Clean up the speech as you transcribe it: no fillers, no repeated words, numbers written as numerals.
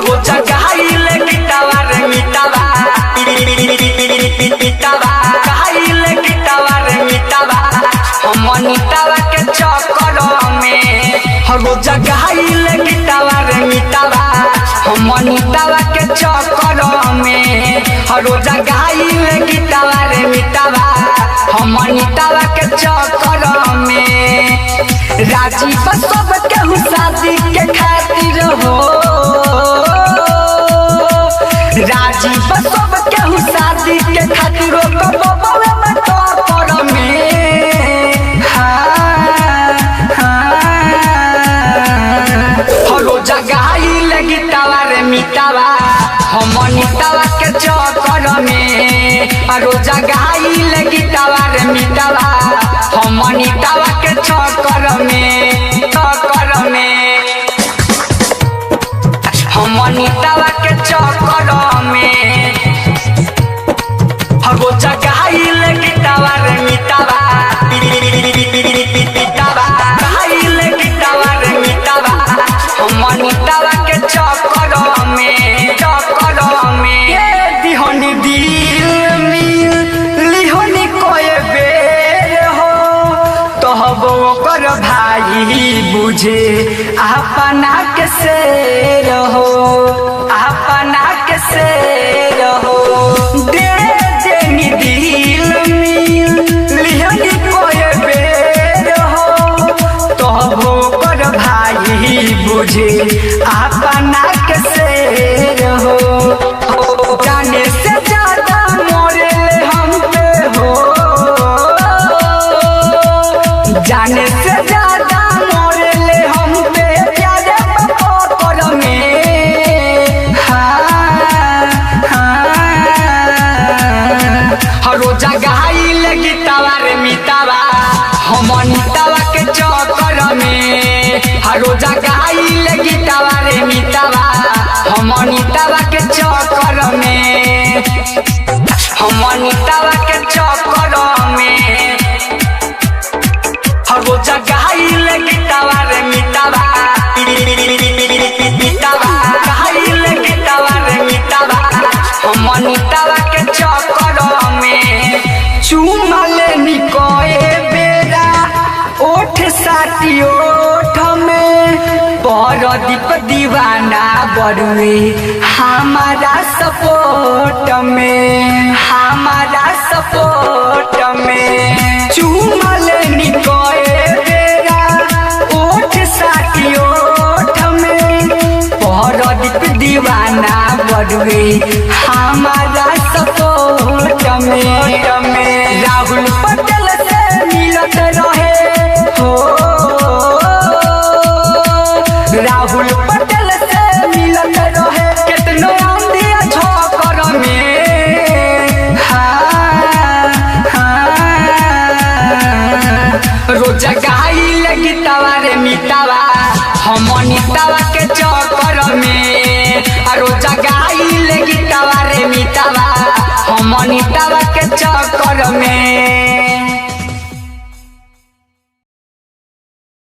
रोजा गाइले गिटावा रे मिटावा मिटावा गाइले गिटावा रे मिटावा हमनिटावा के चक्कर में रोजा गाइले गिटावा रे मिटावा हमनिटावा के चक्कर में रोजा गाइले गिटावा रे मिटावा हमनिटावा के चक्कर में राजी सब केहू शादी के खातिर हो राजी सब केहू शादी के खातिर हो बबुआ में टक्कर में रोजा गाइले गिटावा रे मिटावा हमनिटावा के चक्कर में रोजा गाइले गिटावा रे मिटावा हमनिटावा के चक्कर में हमनिटावा के चक्कर में रोजा गाइले गिटावा रे मिटावा मिटावा गाइले गिटावा रे मिटावा हमनिटावा के चक्कर में दिहनी दिल मिल लिहनी कोई बेर हो तब ओकर भाई बुझे अपना के शेर हो अपना के शेर हो दे देनी दिल मिल लिहनी कोई बेर हो तब ओकर भाई बुझे अपना के शेर हो जाने से ज्यादा मोरे हम पे हो जाने से ज्यादा मोरे हम पे प्यारे पकड़ में रोजा गाइले गिटावा रे मिटावा हमनिटावा के चक्कर में रोजा गाइले गिटावा रे मिटावा हमनिटावा के चक्कर में हमनिटावा के चक्कर में रोजा गाइले गिटावा रे मिटावा मिटावा गाइले गिटावा रे मिटावा हमनिटावा के चक्कर में चुमा लेनी कोए बेरा ओठ साटी ओठ में परदीप दीवाना बड़ुए हमारा सपोर्ट में चुमा लेनी कोए बेरा ओठ साटी ओठ में परदीप दीवाना बड़ुए हमारा सपोर्ट में राहुल पटेल से मिलत रहे हो राहुल पटेल से मिलत रहे कितनो आंधिया झोंकर में रोजा गाइले गिटावा रे मिटावा हमनिटावा के चक्कर में रोजा गाइले गिटावा रे मिटावा हमनिटावा के चक्कर में।